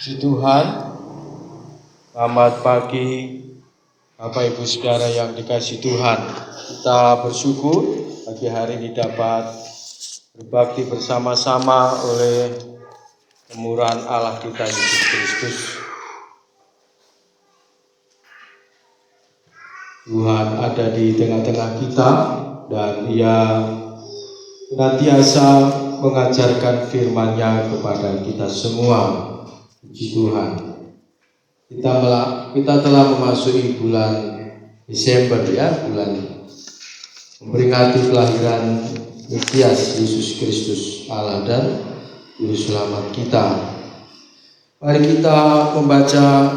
Puji Tuhan, selamat pagi Bapak Ibu Saudara yang dikasihi Tuhan. Kita bersyukur pagi hari ini dapat berbakti bersama-sama oleh kemurahan Allah kita Yesus Kristus. Tuhan ada di tengah-tengah kita dan Ia senantiasa mengajarkan firman-Nya kepada kita semua. Puji Tuhan. Kita telah memasuki bulan Desember bulan memperingati kelahiran Mesias Yesus Kristus Allah dan Juru Selamat kita. Mari kita membaca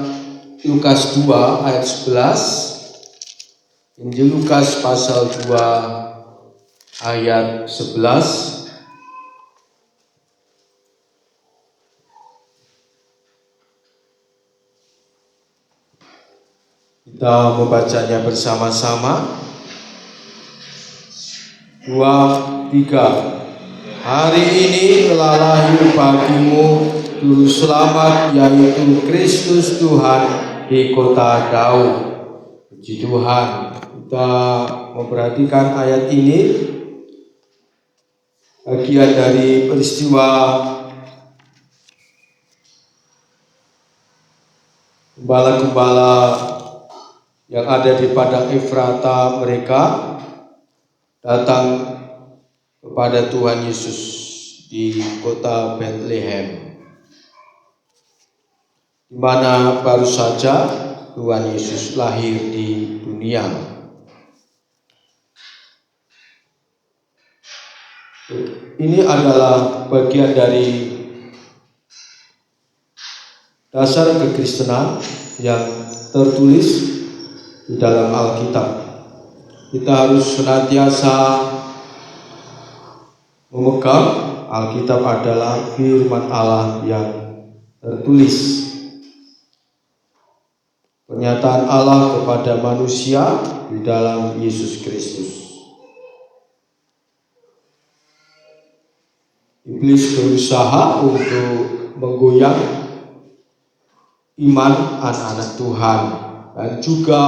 Lukas 2 ayat 11. Injil Lukas pasal 2 ayat 11. Kita membacanya bersama-sama. 2, 3. Hari ini telah lahir bagimu Juru Selamat, yaitu Kristus Tuhan di kota Daud. Puji Tuhan. Kita memperhatikan ayat ini, bagian dari peristiwa gembala-gembala yang ada di padang Efrata. Mereka datang kepada Tuhan Yesus di kota Bethlehem, di mana baru saja Tuhan Yesus lahir di dunia. Ini adalah bagian dari dasar kekristenan yang tertulis di dalam Alkitab. Kita harus senantiasa memegang Alkitab adalah firman Allah yang tertulis. Pernyataan Allah kepada manusia di dalam Yesus Kristus. Iblis berusaha untuk menggoyang iman anak-anak Tuhan dan juga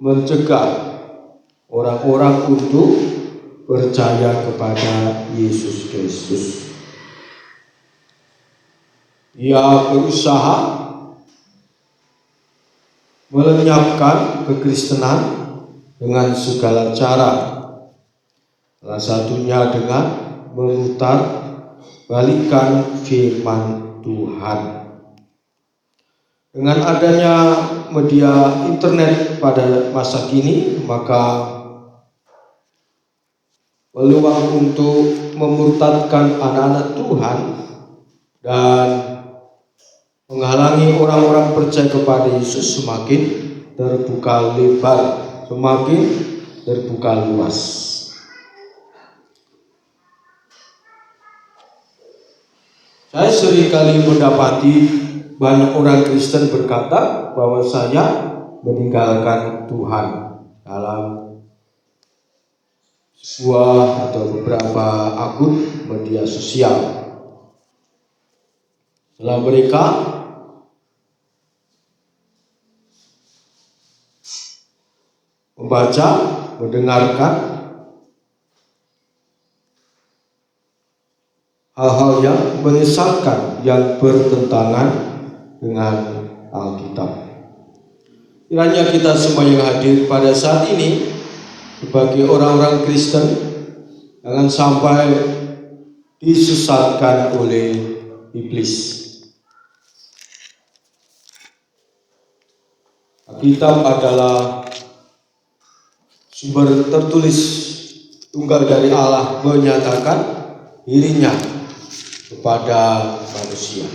mencegah orang-orang untuk percaya kepada Yesus Kristus. Ia berusaha melenyapkan kekristenan dengan segala cara. Salah satunya dengan memutar balikan firman Tuhan. Dengan adanya media internet pada masa kini, maka peluang untuk memurtadkan anak-anak Tuhan dan menghalangi orang-orang percaya kepada Yesus semakin terbuka lebar, semakin terbuka luas. Saya seringkali mendapati banyak orang Kristen berkata bahwa saya meninggalkan Tuhan dalam sebuah atau beberapa akun media sosial. Setelah mereka membaca, mendengarkan hal-hal yang menyesatkan, yang bertentangan dengan Alkitab. Kiranya kita semua yang hadir pada saat ini sebagai orang-orang Kristen jangan sampai disesatkan oleh iblis. Alkitab adalah sumber tertulis tunggal dari Allah menyatakan dirinya kepada manusia.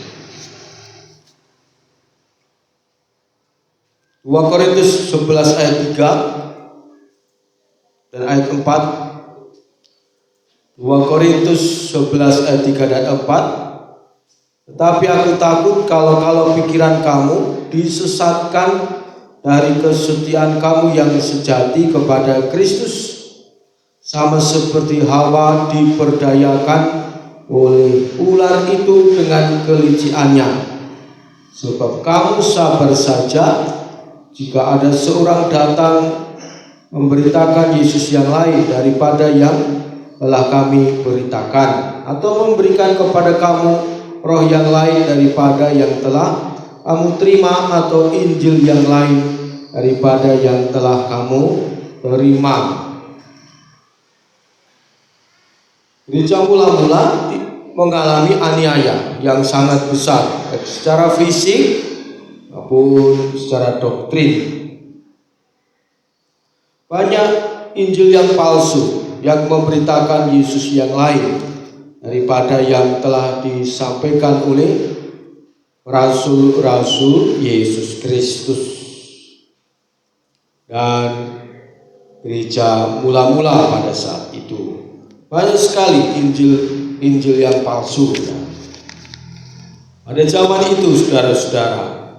2 Korintus 11 ayat 3 dan ayat 4. 2 Korintus 11 ayat 3 dan 4. Tetapi aku takut kalau pikiran kamu disesatkan dari kesetiaan kamu yang sejati kepada Kristus, sama seperti Hawa diperdayakan oleh ular itu dengan kelicikannya. Sebab kamu sabar saja jika ada seorang datang memberitakan Yesus yang lain daripada yang telah kami beritakan, atau memberikan kepada kamu roh yang lain daripada yang telah kamu terima, atau Injil yang lain daripada yang telah kamu terima. Gereja mula-mula mengalami aniaya yang sangat besar, baik secara fisik maupun secara doktrin. Banyak Injil yang palsu yang memberitakan Yesus yang lain daripada yang telah disampaikan oleh rasul-rasul Yesus Kristus. Dan gereja mula-mula pada saat itu banyak sekali Injil yang palsu. Pada zaman itu, saudara-saudara,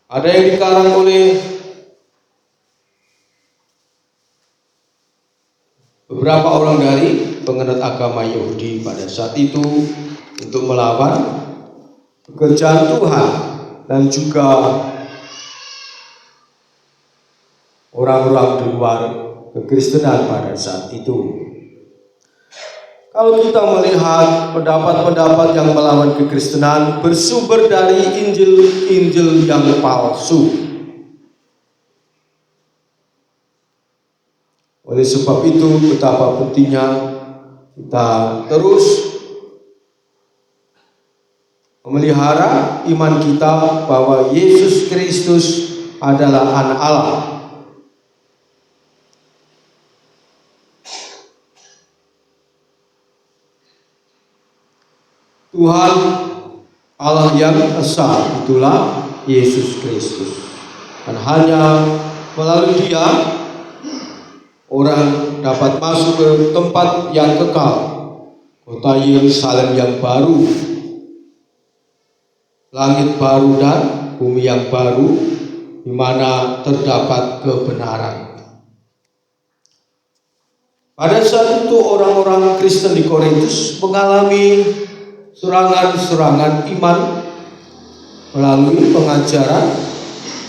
ada yang dikarang oleh beberapa orang dari penganut agama Yahudi pada saat itu untuk melawan pekerjaan Tuhan, dan juga orang-orang di luar kekristenan pada saat itu. Kalau kita melihat pendapat-pendapat yang melawan kekristenan bersumber dari Injil yang palsu. Oleh sebab itu, betapa pentingnya kita terus memelihara iman kita bahwa Yesus Kristus adalah Anak Allah. Tuhan Allah yang esa, itulah Yesus Kristus. Dan hanya melalui Dia orang dapat masuk ke tempat yang kekal, kota Yerusalem yang baru, langit baru dan bumi yang baru, di mana terdapat kebenaran. Pada saat itu orang-orang Kristen di Korintus mengalami serangan-serangan iman melalui pengajaran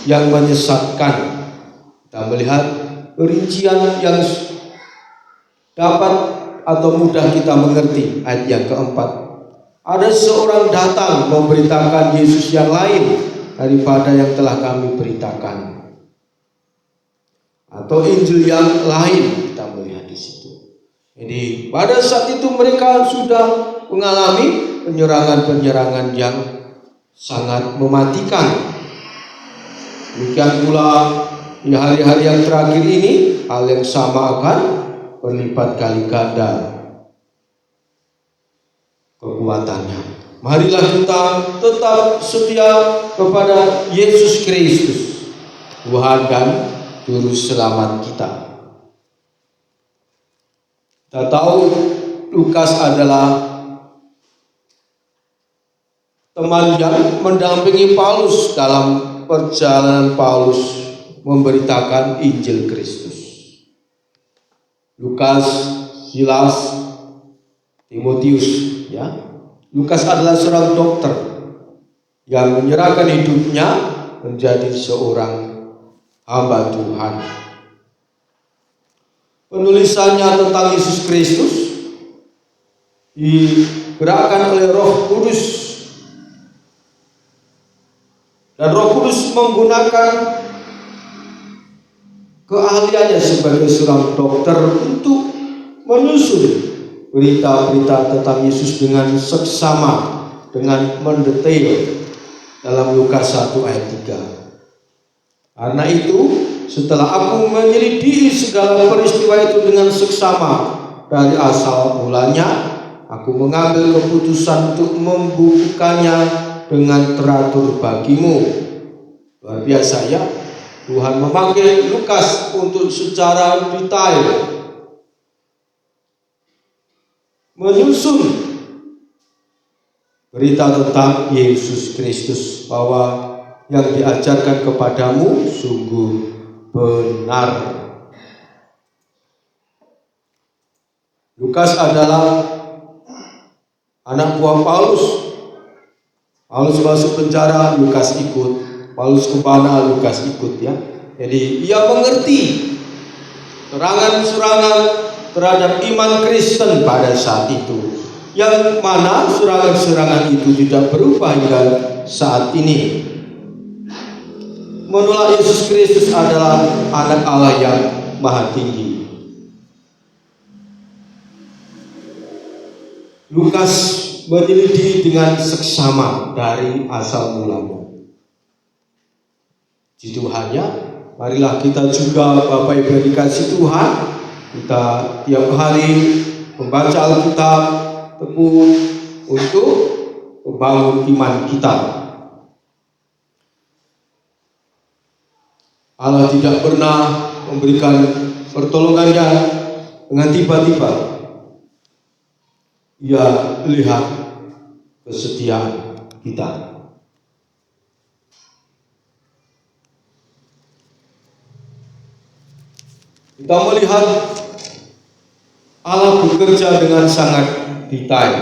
yang menyesatkan. Kita melihat perincian yang dapat atau mudah kita mengerti. Ayat yang keempat, ada seorang datang memberitakan Yesus yang lain daripada yang telah kami beritakan, atau Injil yang lain. Kita melihat di situ. Jadi pada saat itu mereka sudah mengalami penyerangan-penyerangan yang sangat mematikan. Demikian pula di hari-hari yang terakhir ini, hal yang sama akan berlipat kali ganda kekuatannya. Marilah kita tetap setia kepada Yesus Kristus, Tuhan dan Juru Selamat kita. Kita tahu Lukas adalah teman yang mendampingi Paulus dalam perjalanan Paulus memberitakan Injil Kristus. Lukas, Silas, Timotius, ya. Lukas adalah seorang dokter yang menyerahkan hidupnya menjadi seorang hamba Tuhan. Penulisannya tentang Yesus Kristus digerakkan oleh Roh Kudus. Dan Roh Kudus menggunakan keahliannya sebagai seorang dokter untuk menyusun berita-berita tentang Yesus dengan seksama, dengan mendetail dalam Lukas 1 ayat 3. Karena itu, setelah aku menyelidiki segala peristiwa itu dengan seksama dari asal mulanya, aku mengambil keputusan untuk membukukannya dengan teratur bagimu. Luar biasa ya, Tuhan memanggil Lukas untuk secara detail menyusun berita tentang Yesus Kristus, bahwa yang diajarkan kepadamu sungguh benar. Lukas adalah anak buah Paulus. Paulus masuk penjara, Lukas ikut. Paulus ke mana, Lukas ikut ya. Jadi ia mengerti serangan-serangan terhadap iman Kristen pada saat itu, yang mana serangan-serangan itu tidak berubah hingga saat ini. Menolak Yesus Kristus adalah anak Allah yang maha tinggi. Lukas menyelidiki dengan seksama dari asal mulanya. Tuhannya, marilah kita juga Bapak Ibu dikasih Tuhan, kita tiap hari membaca Alkitab, tekun untuk membangun iman kita. Allah tidak pernah memberikan pertolongannya dengan tiba-tiba. Ia lihat kesetiaan kita. Kita melihat Allah bekerja dengan sangat detail.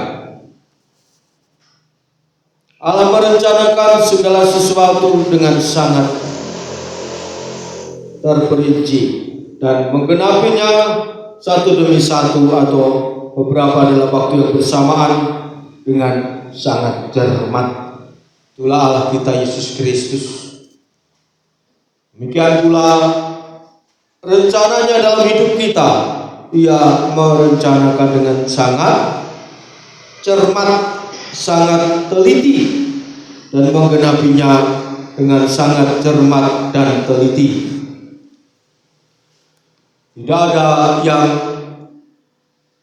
Allah merencanakan segala sesuatu dengan sangat terperinci dan menggenapinya satu demi satu atau beberapa dalam waktu yang bersamaan dengan sangat cermat. Itulah Allah kita Yesus Kristus. Demikian pula rencananya dalam hidup kita. Ia merencanakan dengan sangat cermat, sangat teliti, dan menggenapinya dengan sangat cermat dan teliti. Tidak ada yang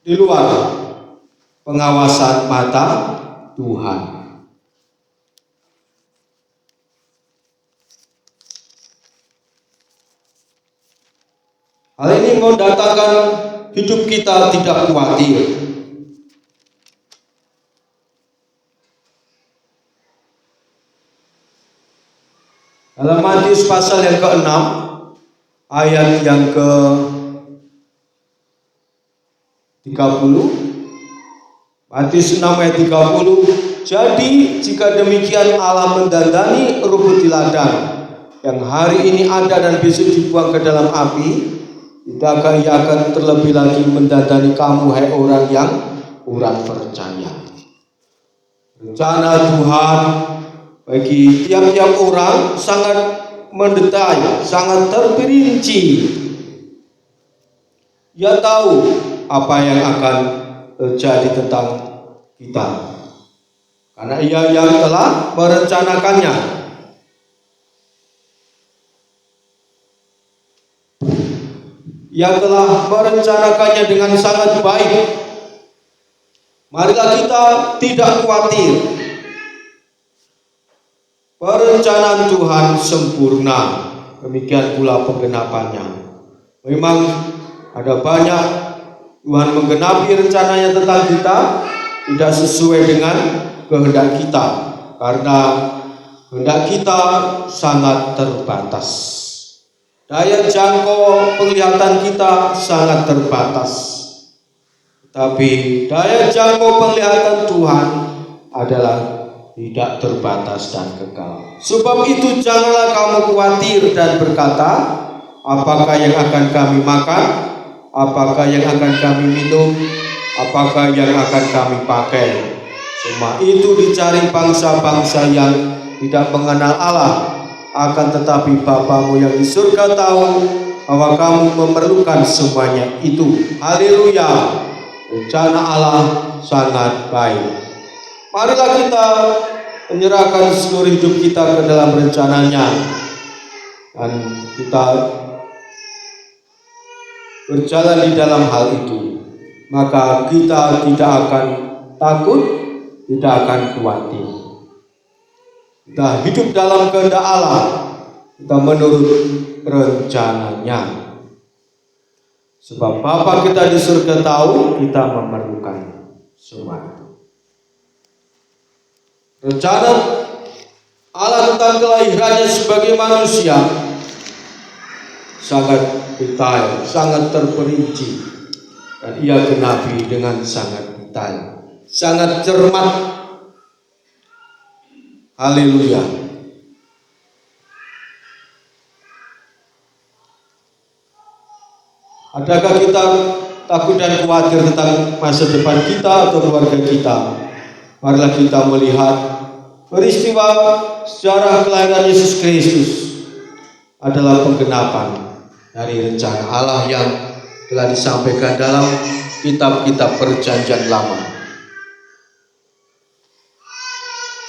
di luar pengawasan mata Tuhan. Hal ini mendatangkan hidup kita tidak khawatir. Dalam Matius pasal yang ke-6 ayat yang ke-30, Matius 6 ayat 30, jadi jika demikian Allah mendandani rumput di ladang yang hari ini ada dan besok dibuang ke dalam api, tidakkah ia akan terlebih lagi mendandani kamu, hai orang yang kurang percaya. Rencana Tuhan bagi tiap-tiap orang sangat mendetail, sangat terperinci. Ia tahu apa yang akan terjadi tentang kita, karena ia yang telah merencanakannya. Yang telah merencanakannya dengan sangat baik. Marilah kita tidak khawatir. Perencanaan Tuhan sempurna, demikian pula penggenapannya. Memang ada banyak Tuhan menggenapi rencananya tentang kita tidak sesuai dengan kehendak kita, karena kehendak kita sangat terbatas. Daya jangkau penglihatan kita sangat terbatas. Tapi daya jangkau penglihatan Tuhan adalah tidak terbatas dan kekal. Sebab itu janganlah kamu khawatir dan berkata, apakah yang akan kami makan? Apakah yang akan kami minum? Apakah yang akan kami pakai? Semua itu dicari bangsa-bangsa yang tidak mengenal Allah. Akan tetapi Bapamu yang di surga tahu bahwa kamu memerlukan semuanya itu. Haleluya. Rencana Allah sangat baik. Marilah kita menyerahkan seluruh hidup kita ke dalam rencananya, dan kita berjalan di dalam hal itu. Maka kita tidak akan takut, tidak akan khawatir. Kita hidup dalam kehendak Allah, kita menurut rencananya. Sebab Bapa kita di surga tahu kita memerlukan semua itu. Rencana Allah tentang kelahirannya sebagai manusia sangat detail, sangat terperinci, dan ia genapi dengan sangat detail. sangat cermat. Haleluya. Adakah kita takut dan khawatir tentang masa depan kita atau keluarga kita? Marilah kita melihat peristiwa sejarah kelahiran Yesus Kristus adalah penggenapan dari rencana Allah yang telah disampaikan dalam kitab-kitab Perjanjian Lama.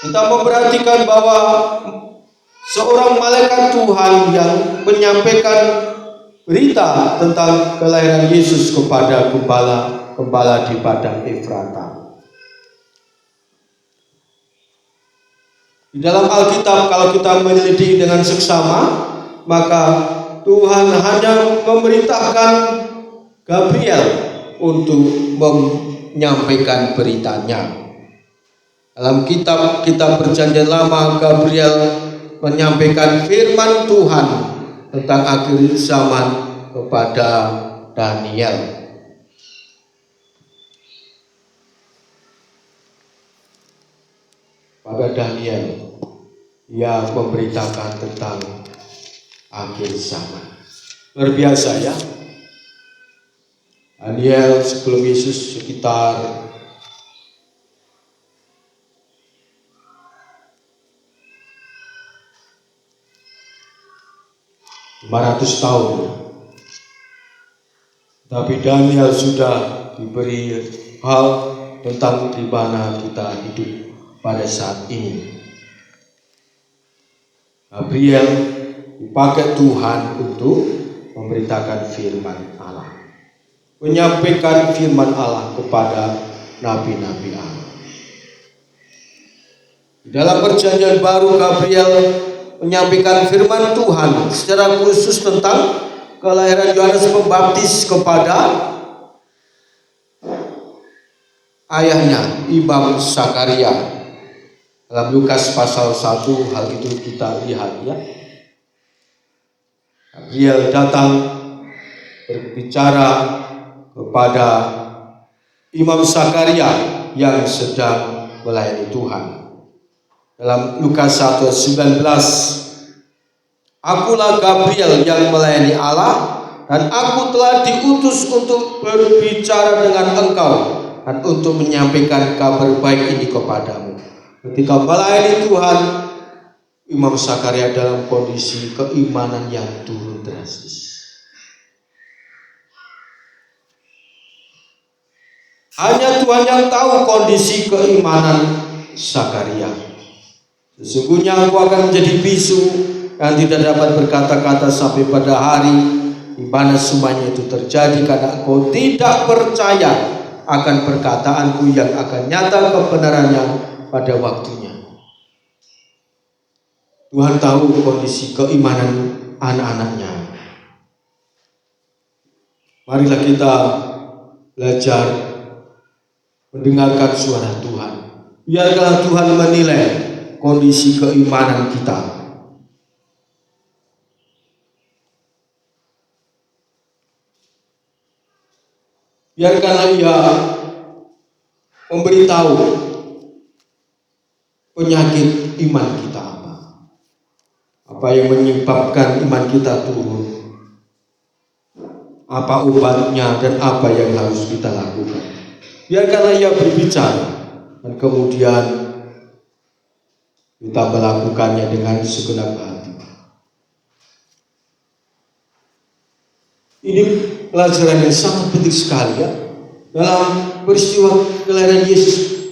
Kita memperhatikan bahwa seorang malaikat Tuhan yang menyampaikan berita tentang kelahiran Yesus kepada gembala di padang Efrata. Di dalam Alkitab, kalau kita menyelidiki dengan seksama, maka Tuhan hanya memerintahkan Gabriel untuk menyampaikan beritanya. Dalam kitab Perjanjian Lama, Gabriel menyampaikan firman Tuhan tentang akhir zaman kepada Daniel. Pada Daniel, ia memberitakan tentang akhir zaman. Luar biasa ya. Daniel sebelum Yesus sekitar 500 tahun. Tapi Daniel sudah diberi hal tentang di mana kita hidup pada saat ini. Gabriel dipakai Tuhan untuk memberitakan firman Allah, menyampaikan firman Allah kepada nabi-nabi Allah. Di dalam Perjanjian Baru, Gabriel menyampaikan firman Tuhan secara khusus tentang kelahiran Yohanes Pembaptis kepada ayahnya, Imam Zakaria. Dalam Lukas pasal 1 hal itu kita lihat ya. Gabriel datang berbicara kepada Imam Zakaria yang sedang melayani Tuhan. Dalam Lukas 1:19, akulah Gabriel yang melayani Allah, dan aku telah diutus untuk berbicara dengan engkau dan untuk menyampaikan kabar baik ini kepadamu. Ketika melayani Tuhan, Imam Zakaria dalam kondisi keimanan yang turun drastis. Hanya Tuhan yang tahu kondisi keimanan Zakaria. Sesungguhnya aku akan menjadi bisu dan tidak dapat berkata-kata sampai pada hari di mana semuanya itu terjadi, karena engkau tidak percaya akan perkataanku yang akan nyata kebenarannya pada waktunya. Tuhan tahu kondisi keimanan anak-anaknya. Marilah kita belajar mendengarkan suara Tuhan. Biarlah Tuhan menilai kondisi keimanan kita. Biarkanlah Ia memberitahu penyakit iman kita apa yang menyebabkan iman kita turun, apa obatnya dan apa yang harus kita lakukan. Biarkanlah Ia berbicara dan kemudian kita melakukannya dengan segenap hati. Ini pelajaran yang sangat penting sekali ya. Dalam peristiwa kelahiran Yesus,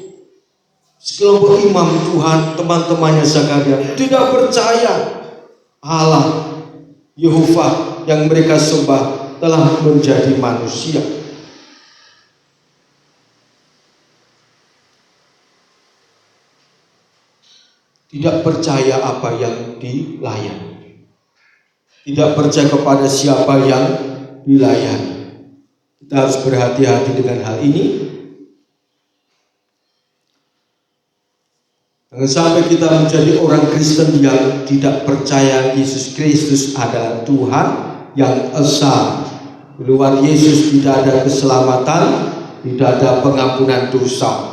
sekelompok imam Tuhan, teman-temannya Zakaria, tidak percaya Allah Yehova yang mereka sembah telah menjadi manusia. Tidak percaya apa yang dilayani, tidak percaya kepada siapa yang dilayani. Kita harus berhati-hati dengan hal ini. Jangan sampai kita menjadi orang Kristen yang tidak percaya Yesus Kristus adalah Tuhan yang esa. Di luar Yesus tidak ada keselamatan, tidak ada pengampunan dosa.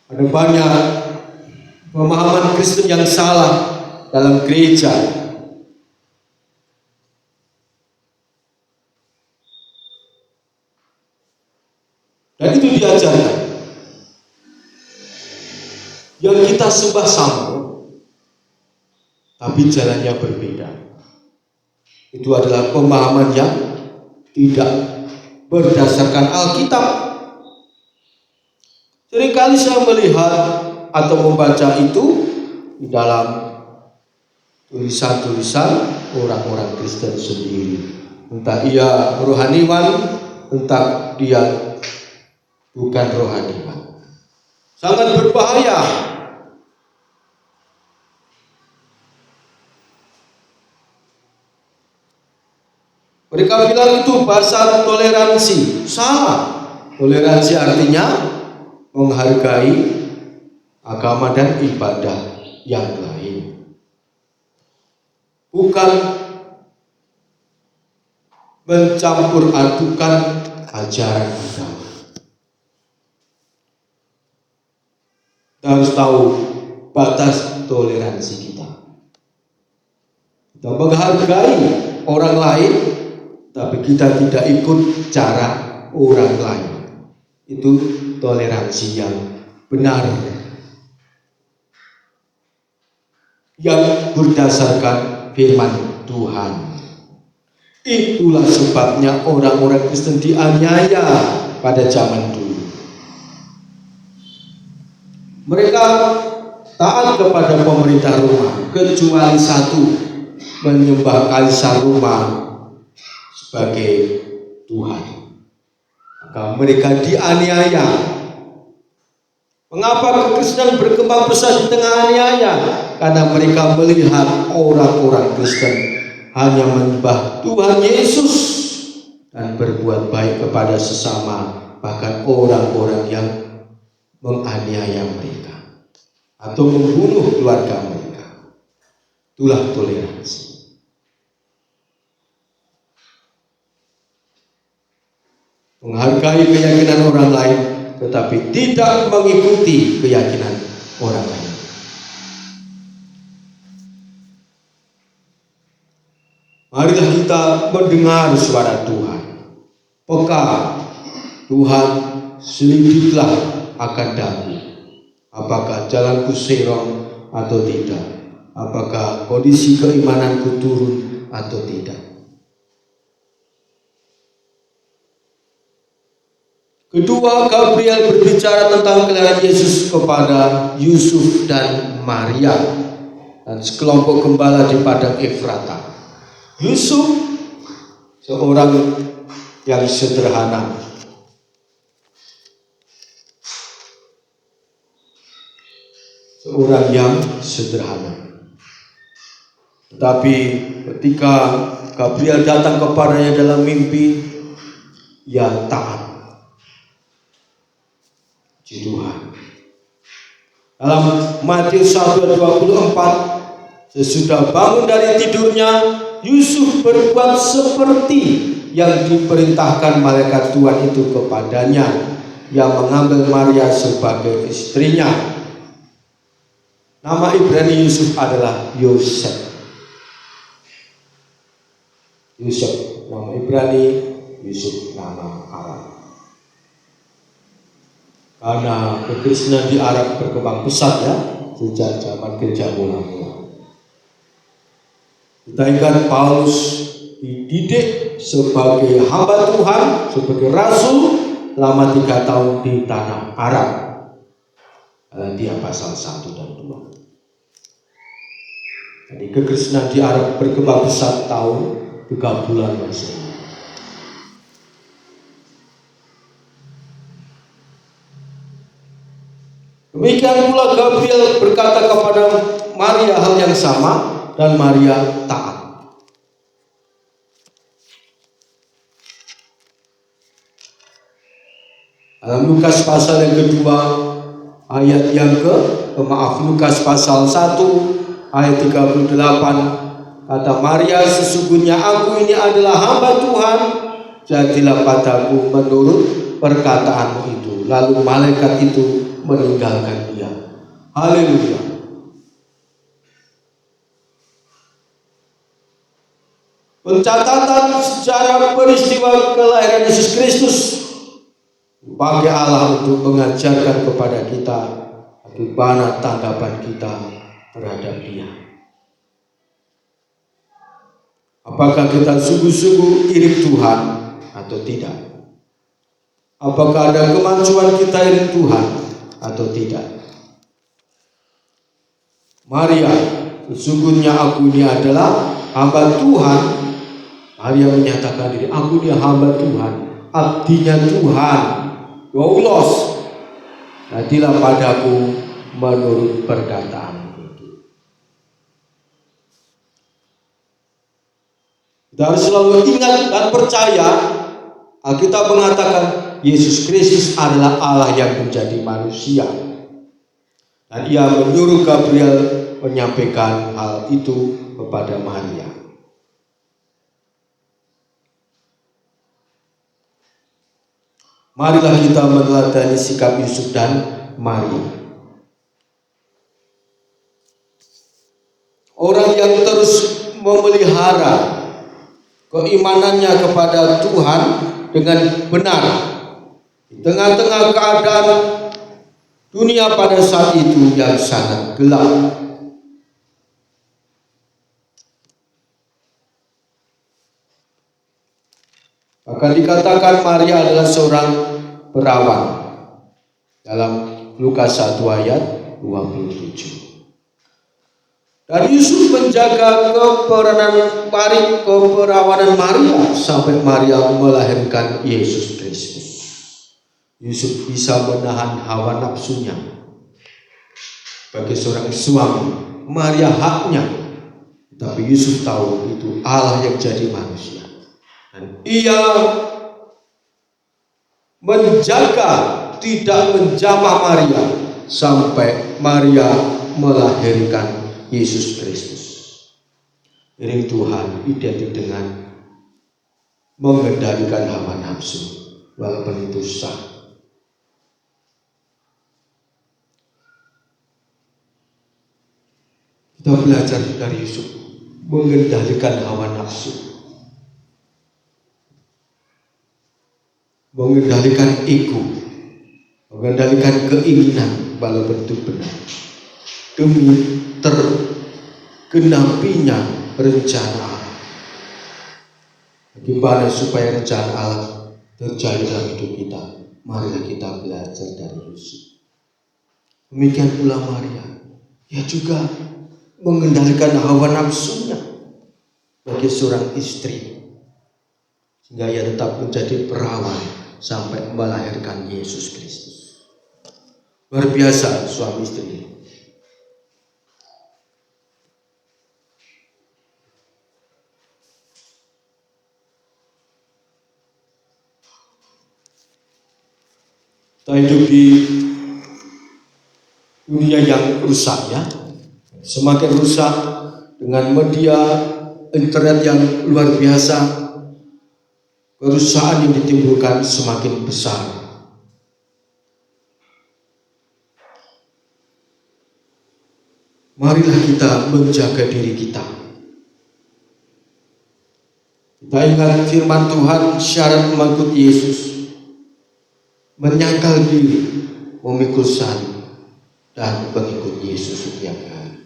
Ada banyak pemahaman Kristen yang salah dalam gereja. Dan itu diajarkan. Yang kita sembah sama, tapi jalannya berbeda. Itu adalah pemahaman yang tidak berdasarkan Alkitab. Seringkali saya melihat atau membaca itu di dalam tulisan-tulisan orang-orang Kristen sendiri. Entah ia rohaniwan, entah dia bukan rohaniwan. Sangat berbahaya. Mereka bilang itu bahasa toleransi. Salah. Toleransi artinya menghargai agama dan ibadah yang lain. Bukan mencampur adukan ajaran agama. Kita harus tahu batas toleransi kita. Kita menghargai orang lain, tapi kita tidak ikut cara orang lain. Itu toleransi yang benar, yang berdasarkan firman Tuhan. Itulah sebabnya orang-orang Kristen dianiaya pada zaman dulu. Mereka taat kepada pemerintah Roma, kecuali satu, menyembah Kaisar Roma sebagai Tuhan. Maka mereka dianiaya. Mengapa kekristenan berkembang pesat di tengah aniaya? Karena mereka melihat orang-orang Kristen hanya menyembah Tuhan Yesus dan berbuat baik kepada sesama, bahkan orang-orang yang menganiaya mereka atau membunuh keluarga mereka. Itulah toleransi. Menghargai keyakinan orang lain, tetapi tidak mengikuti keyakinan orang lain. Marilah kita mendengar suara Tuhan. Peka, Tuhan selidiklah akan daku. Apakah jalanku serong atau tidak? Apakah kondisi keimananku turun atau tidak? Kedua, Gabriel berbicara tentang kelahiran Yesus kepada Yusuf dan Maria dan sekelompok gembala di padang Efrata. Yusuf seorang yang sederhana, tetapi ketika Gabriel datang kepadanya dalam mimpi, ia taat. Tuhan. Dalam Matius 1:24, sesudah bangun dari tidurnya, Yusuf berbuat seperti yang diperintahkan malaikat Tuhan itu kepadanya, yang mengambil Maria sebagai istrinya. Nama Ibrani Yusuf adalah Yosef. Nama Ibrani, Yusuf nama Arab. Karena kekristenan di Arab berkembang pesat ya, sejak zaman gereja mula-mula. Kita ingat Paulus dididik sebagai hamba Tuhan, sebagai rasul selama 3 tahun di tanah Arab. Dia pasal 1 dan 2. Jadi kekristenan di Arab berkembang pesat tahun 3 bulan Masehi. Demikian pula Gabriel berkata kepada Maria hal yang sama, dan Maria taat. Dalam Lukas pasal yang kedua, ayat yang Lukas pasal 1 ayat 38, kata Maria, sesungguhnya aku ini adalah hamba Tuhan, jadilah padaku menurut perkataanmu itu. Lalu malaikat itu meninggalkan dia. Haleluya. Pencatatan sejarah peristiwa kelahiran Yesus Kristus bagi Allah untuk mengajarkan kepada kita bagaimana tanggapan kita terhadap dia. Apakah kita sungguh-sungguh iri Tuhan atau tidak? Apakah ada kemajuan kita iri Tuhan atau tidak? Maria, sesungguhnya aku ini adalah hamba Tuhan. Maria menyatakan diri, aku ini hamba Tuhan, abdinya Tuhan. Daulos, jadilah padaku menurut perkataan itu. Kita harus selalu ingat dan percaya. Alkitab mengatakan Yesus Kristus adalah Allah yang menjadi manusia. Dan ia menyuruh Gabriel menyampaikan hal itu kepada Maria. Marilah kita meneladani sikap Yusuf dan Maria. Orang yang terus memelihara keimanannya kepada Tuhan dengan benar di tengah-tengah keadaan dunia pada saat itu yang sangat gelap. Bahkan dikatakan Maria adalah seorang perawan dalam Lukas 1 ayat 27. Dan Yusuf menjaga keperawanan Maria sampai Maria melahirkan Yesus Kristus. Yusuf bisa menahan hawa nafsunya sebagai seorang suami. Maria haknya, tapi Yusuf tahu itu Allah yang jadi manusia. Dan ia menjaga tidak menjamah Maria sampai Maria melahirkan Yesus Kristus. Iring Tuhan identik dengan mengendalikan hawa nafsu, walaupun itu sah. Kita belajar dari Yusuf mengendalikan hawa nafsu, mengendalikan ego, mengendalikan keinginan walaupun itu benar, demi tergenapinya rencana Allah. Bagaimana supaya rencana Allah terjadi dalam hidup kita? Marilah kita belajar dari Yusuf. Demikian pula Maria, ia juga mengendalikan hawa nafsunya bagi seorang istri, sehingga ia tetap menjadi perawan sampai melahirkan Yesus Kristus. Luar biasa suami istri. Kita hidup di dunia yang rusak ya. Semakin rusak dengan media internet yang luar biasa, kerusakan yang ditimbulkan semakin besar. Marilah kita menjaga diri kita. Kita ingat firman Tuhan, syarat mengikuti Yesus, menyangkal diri, memikul salib, dan mengikut Yesus setiap hari.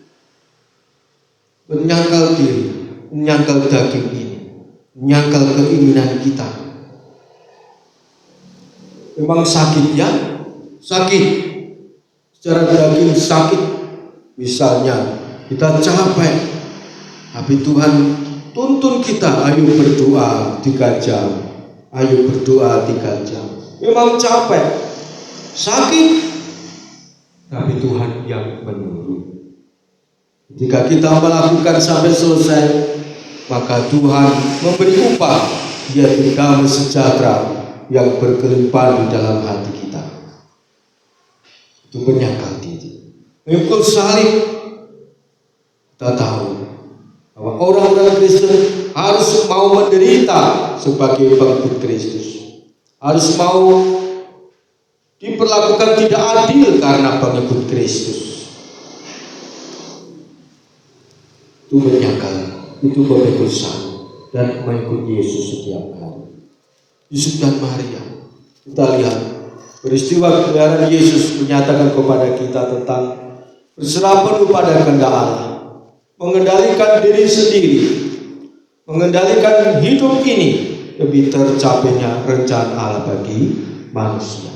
Menyangkal diri, menyangkal daging ini, menyangkal keinginan kita. Memang sakit ya, sakit. Secara daging sakit. Misalnya kita capek, tapi Tuhan tuntun kita, ayo berdoa 3 jam, ayo berdoa 3 jam. Memang capek, sakit, tapi Tuhan yang menyuruh. Jika kita melakukan sampai selesai, maka Tuhan memberi upah, yaitu damai sejahtera yang berkelimpahan di dalam hati kita. Itu menyangkal diri, memikul salib. Kita tahu bahwa orang-orang Kristen harus mau menderita sebagai pengikut Kristus, harus mau diperlakukan tidak adil karena pengikut Kristus. Itu menyangkal, itu memikul salib dan mengikut Yesus setiap hari. Yusuf dan Maria, kita lihat peristiwa kelahiran Yesus menyatakan kepada kita tentang berserah penuh pada kehendak Allah, mengendalikan diri sendiri, mengendalikan hidup ini demi tercapainya rencana Allah bagi manusia.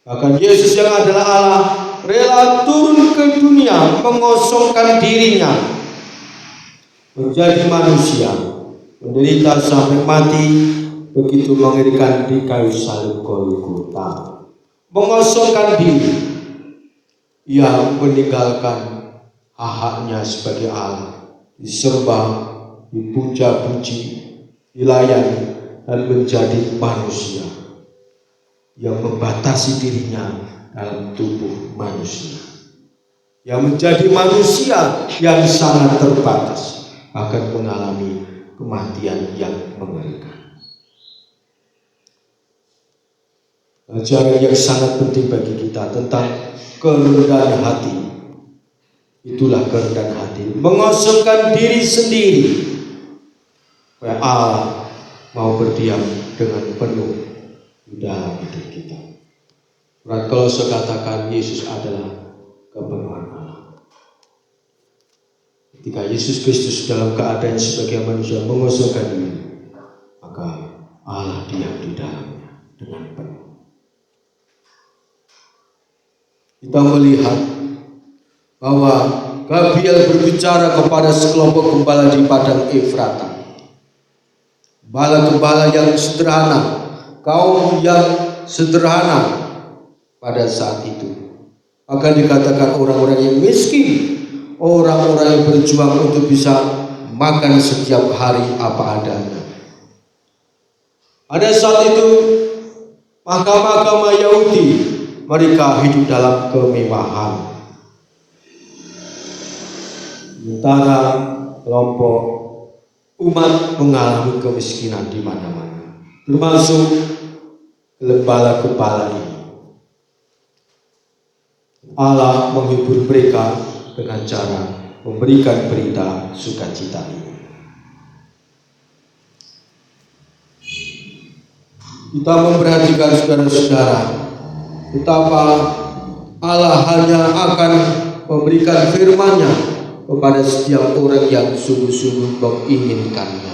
Bahkan Yesus yang adalah Allah rela turun ke dunia, mengosongkan dirinya menjadi manusia, menderita sampai mati, begitu mengerikan di kayu salib Golgota. Mengosongkan diri, ia meninggalkan hak-haknya sebagai Allah, disembah, dipuja-puji, dilayani, dan menjadi manusia yang membatasi dirinya dalam tubuh manusia, yang menjadi manusia yang sangat terbatas, akan mengalami kematian yang mengerikan. Pelajaran yang sangat penting bagi kita tentang kerendahan hati. Itulah kerendahan hati, mengosongkan diri sendiri supaya Allah mau berdiam dengan penuh di dalam hidup kita. Surat Kolose katakan Yesus adalah kepenuhan Allah. Ketika Yesus Kristus dalam keadaan sebagai manusia mengosongkan diri, maka Allah diam di dalamnya dengan penuh. Kita melihat bahwa Gabriel berbicara kepada sekelompok gembala di padang Efrata. Gembala-gembala yang sederhana, kaum yang sederhana pada saat itu. Akan dikatakan orang-orang yang miskin, orang-orang yang berjuang untuk bisa makan setiap hari apa adanya. Pada saat itu mahkamah Yahudi, mereka hidup dalam kemewahan. Sementara kelompok umat mengalami kemiskinan di mana-mana, termasuk gembala-gembala ini. Allah menghibur mereka dengan cara memberikan berita sukacita ini. Kita memperhatikan saudara-saudara, betapa Allah hanya akan memberikan firman-Nya kepada setiap orang yang sungguh-sungguh menginginkannya.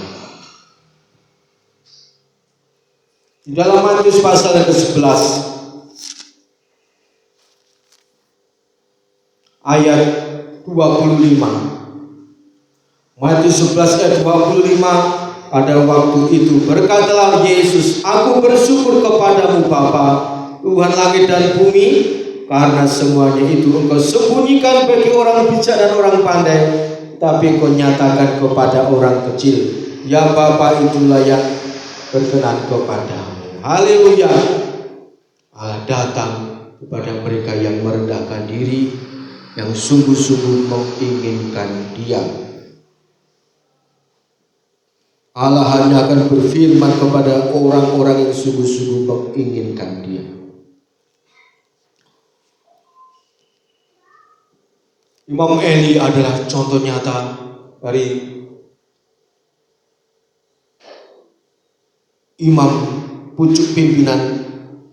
Di dalam Matius pasal ke-11 ayat 25. Matius 11 ayat 25. Pada waktu itu berkatalah Yesus, "Aku bersyukur kepadamu Bapa, Tuhan langit dan bumi, karena semuanya itu Engkau sembunyikan bagi orang bijak dan orang pandai, tapi Engkau nyatakan kepada orang kecil. Ya Bapa, itulah yang berkenan kepadamu." Haleluya. Allah datang kepada mereka yang merendahkan diri, yang sungguh-sungguh menginginkan Dia. Allah hanya akan berfirman kepada orang-orang yang sungguh-sungguh menginginkan Dia. Imam Eli adalah contoh nyata dari imam pucuk pimpinan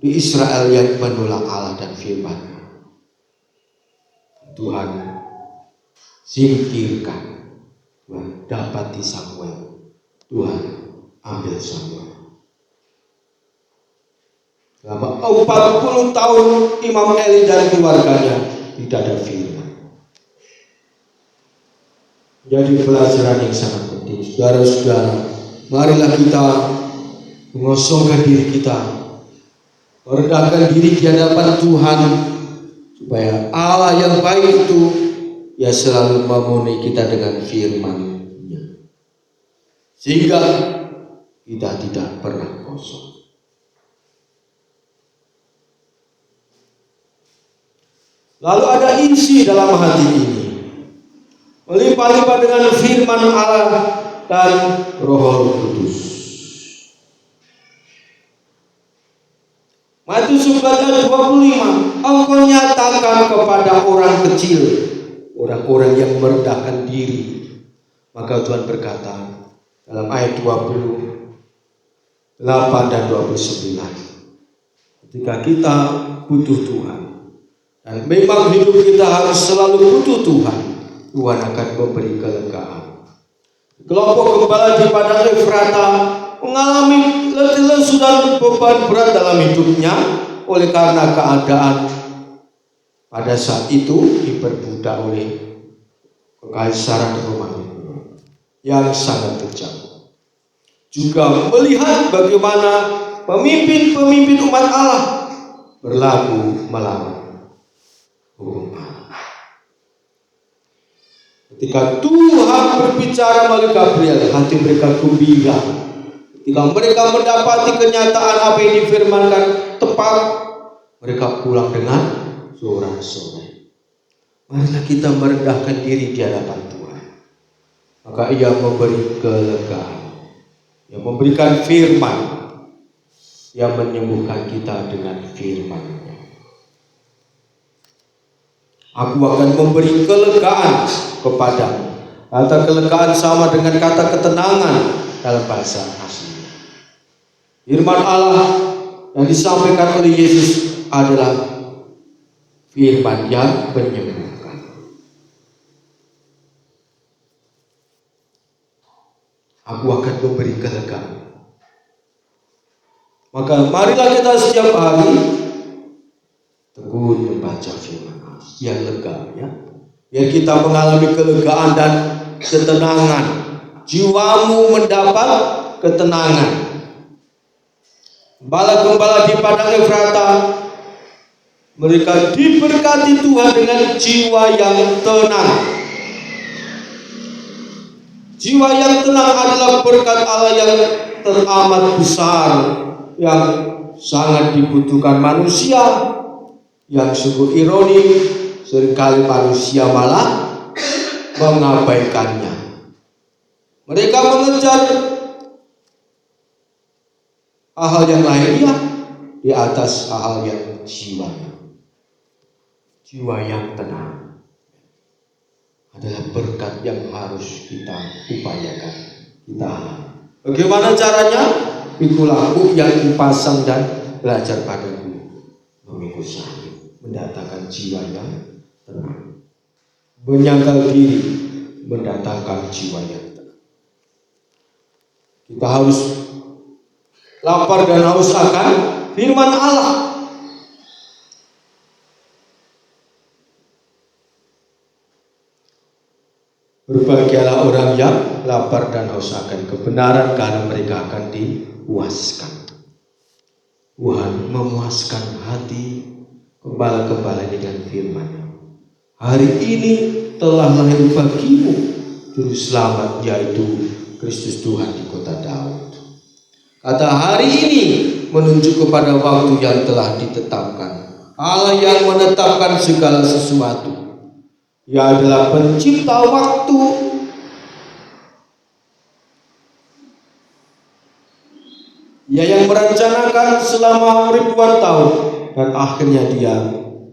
di Israel yang menolak Allah dan firman. Tuhan singkirkan, Tuhan dapati Samuel, Tuhan ambil Samuel. Selama 40 tahun Imam Eli dan keluarganya tidak ada firman. Jadi pelajaran yang sangat penting, saudara-saudara. Marilah kita mengosongkan diri kita, merendahkan diri di hadapan Tuhan, supaya Allah yang baik itu ya selalu memenuhi kita dengan firman-Nya, sehingga kita tidak pernah kosong. Lalu ada isi dalam hati ini, melimpah-limpah dengan firman Allah dan Roh Kudus. Matius 11 ayat 25, engkau nyatakan kepada orang kecil, orang-orang yang merendahkan diri. Maka Tuhan berkata dalam ayat 28 dan 29, ketika kita butuh Tuhan, dan memang hidup kita harus selalu butuh Tuhan, Tuhan akan memberi kelegaan. Kelompok gembala di padang Efrata mengalami letih lesu dan beban berat dalam hidupnya oleh karena keadaan pada saat itu diperbudak oleh kekaisaran Romawi yang sangat kejam. Juga melihat bagaimana pemimpin-pemimpin umat Allah berlaku melawan hukum Allah. Ketika Tuhan berbicara melalui Gabriel, hati mereka gembira. Ketika mereka mendapati kenyataan apa yang difirmankan tepat, mereka pulang dengan sorak-sorai. Marilah kita merendahkan diri di hadapan Tuhan. Maka Ia memberi kelegaan. Ia memberikan firman. Ia menyembuhkan kita dengan firman-Nya. Aku akan memberi kelegaan kepadamu. Kata kelegaan sama dengan kata ketenangan dalam bahasa asli. Firman Allah yang disampaikan oleh Yesus adalah firman yang menyembuhkan. Aku akan memberi kelegaan. Maka marilah kita setiap hari tekun membaca firman Allah yang lega, ya. Biar kita mengalami kelegaan dan ketenangan. Jiwamu mendapat ketenangan. Gembala-gembala di padang Efrata, mereka diberkati Tuhan dengan jiwa yang tenang. Jiwa yang tenang adalah berkat Allah yang teramat besar, yang sangat dibutuhkan manusia. Yang sungguh ironi, seringkali manusia malah mengabaikannya. Mereka mengejar hal-hal yang lahiriah di atas hal-hal yang jiwanya. Jiwa yang tenang adalah berkat yang harus kita upayakan, kita alami. Bagaimana caranya? Pikulah aku yang kupasang dan belajar padaku, mengikut saya, mendatangkan jiwa yang tenang. Menyangkal diri mendatangkan jiwa yang tenang. Kita harus lapar dan haus akan firman Allah. Berbahagialah orang yang lapar dan haus akan kebenaran, karena mereka akan dipuaskan. Tuhan memuaskan hati gembala-gembala dengan firman-Nya. Hari ini telah lahir bagimu Juru Selamat, yaitu Kristus Tuhan di kota Daud. Kata hari ini menunjuk kepada waktu yang telah ditetapkan. Allah yang menetapkan segala sesuatu. Ia adalah pencipta waktu. Ia yang merencanakan selama ribuan tahun, dan akhirnya Dia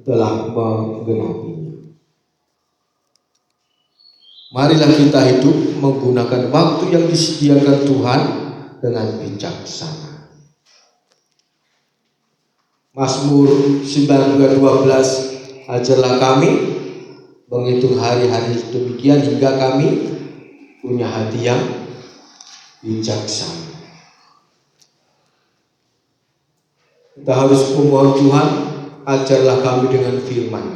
telah menggenapinya. Marilah kita hidup menggunakan waktu yang disediakan Tuhan dengan bijaksana. Mazmur 19:12, ajarlah kami menghitung hari-hari demikian hingga kami punya hati yang bijaksana. Kita harus memohon Tuhan, ajarlah kami dengan firman.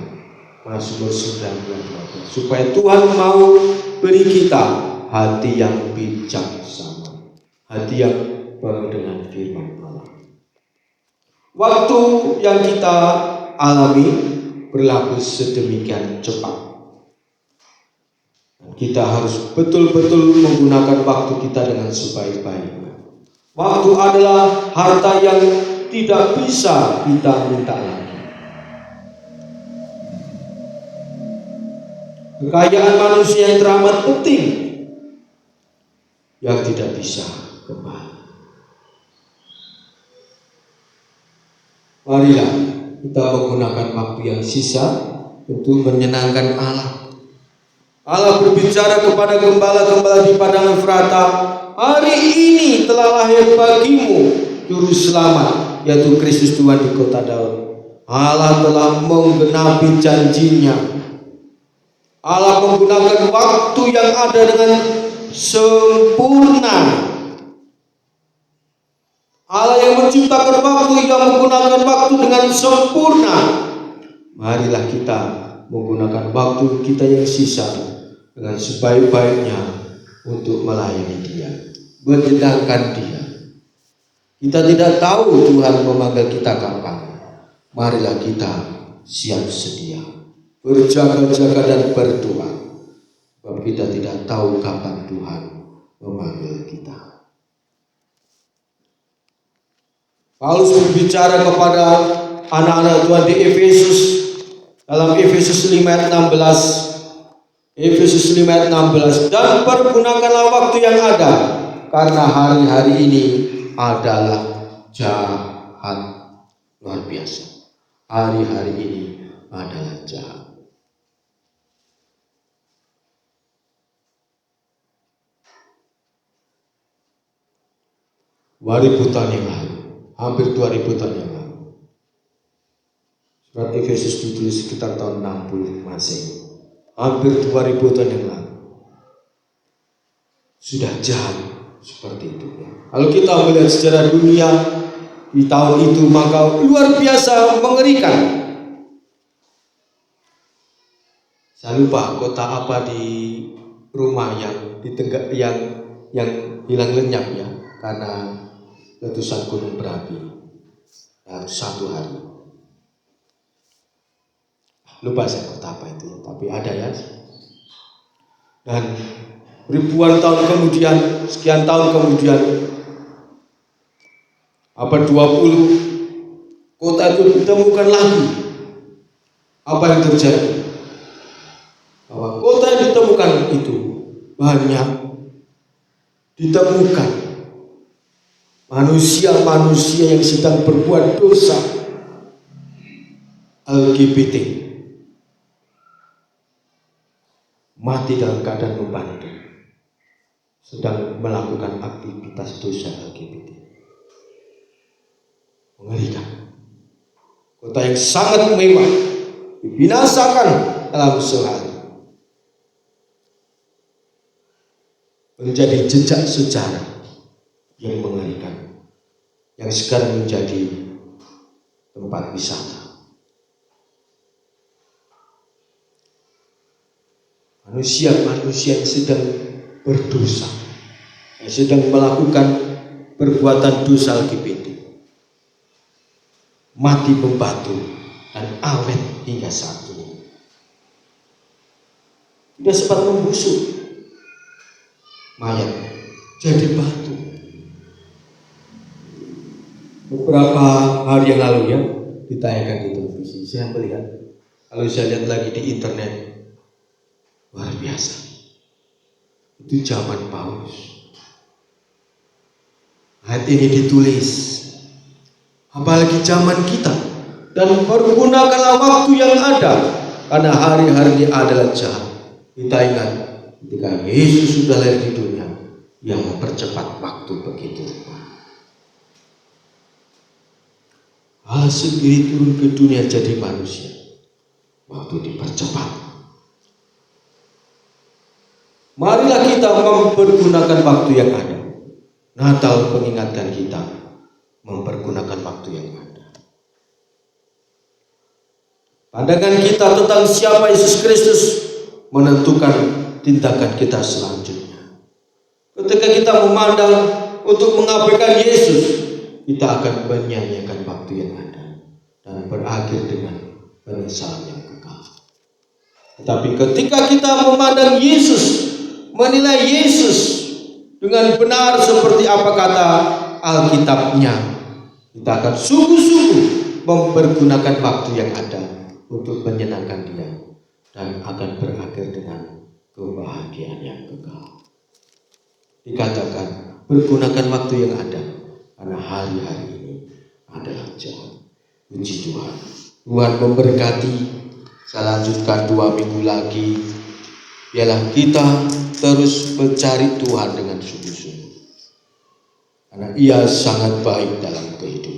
Mazmur 19:12, supaya Tuhan mau beri kita hati yang bijaksana, hati yang penuh dengan firman Allah. Waktu yang kita alami berlaku sedemikian cepat. Kita harus betul-betul menggunakan waktu kita dengan sebaik-baiknya. Waktu adalah harta yang tidak bisa kita minta lagi. Kekayaan manusia yang teramat penting, yang tidak bisa kembali. Marilah kita menggunakan waktu yang sisa untuk menyenangkan Allah. Allah berbicara kepada gembala-gembala di padang Efrata, hari ini telah lahir bagimu juru selamat, yaitu Kristus Tuhan di kota Daud. Allah telah menggenapi janjinya. Allah menggunakan waktu yang ada dengan sempurna. Allah yang menciptakan waktu, yang menggunakan waktu dengan sempurna. Marilah kita menggunakan waktu kita yang sisa dengan sebaik-baiknya untuk melayani Dia, menyenangkan Dia. Kita tidak tahu Tuhan memanggil kita kapan. Marilah kita siap sedia, berjaga-jaga dan berdoa, sebab kita tidak tahu kapan Tuhan memanggil kita. Paulus berbicara kepada anak-anak Tuhan di Efesus, dalam Efesus 5 ayat 16. Efesus 5 ayat 16, dan pergunakanlah waktu yang ada, karena hari-hari ini adalah jahat. Luar biasa. Hari-hari ini adalah jahat. Ribu tahun yang lalu, hampir 2000 tahun yang lalu, surat Efesus ditulis sekitar tahun 60 Masehi. Hampir 2000 tahun yang lalu sudah jahat seperti itu. Kalau kita melihat sejarah dunia di tahun itu, maka luar biasa mengerikan. Saya lupa kota apa di rumah yang di Tenggak yang hilang lenyap ya, karena letusan gunung berapi dalam 1 hari. Lupa saya kota apa itu, tapi ada ya. Dan ribuan tahun kemudian, sekian tahun kemudian, 20 kota itu ditemukan lagi. Apa yang terjadi? Bahwa kota yang ditemukan itu banyak ditemukan manusia-manusia yang sedang berbuat dosa LGBT, mati dalam keadaan membantu, sedang melakukan aktivitas dosa LGBT. Mengerikan. Kota yang sangat mewah dibinasakan dalam sehari. Menjadi jejak sejarah yang mengerikan, yang sekarang menjadi tempat wisata. Manusia-manusia yang sedang berdosa, yang sedang melakukan perbuatan dosa LGBT, mati membatu dan awet hingga saat ini. Tidak sempat membusuk, mayat jadi batu. Beberapa hari yang lalu ya, ditayangkan di televisi, saya melihat. Kalau saya lihat lagi di internet, luar biasa. Itu zaman Paulus. Ayat ini ditulis, apalagi zaman kita. Dan pergunakanlah waktu yang ada, karena hari-hari ini adalah jahat. Kita ingat ketika Yesus sudah lahir di dunia, yang mempercepat waktu begitu. Allah sendiri turun ke dunia jadi manusia, waktu dipercepat. Marilah kita mempergunakan waktu yang ada. Natal mengingatkan kita mempergunakan waktu yang ada. Pandangan kita tentang siapa Yesus Kristus menentukan tindakan kita selanjutnya. Ketika kita memandang untuk mengabaikan Yesus, kita akan menyanyiakan waktu yang ada dan berakhir dengan penyesalan yang kekal. Tetapi ketika kita memandang Yesus, menilai Yesus dengan benar seperti apa kata Alkitabnya, kita akan sungguh-sungguh mempergunakan waktu yang ada untuk menyenangkan Dia dan akan berakhir dengan kebahagiaan yang kekal. Dikatakan, pergunakan waktu yang ada, karena hari-hari ini adalah jahat. Puji Tuhan. Tuhan memberkati. Saya lanjutkan 2 minggu lagi. Biarlah kita terus mencari Tuhan dengan sungguh-sungguh. Karena Ia sangat baik dalam kehidupan.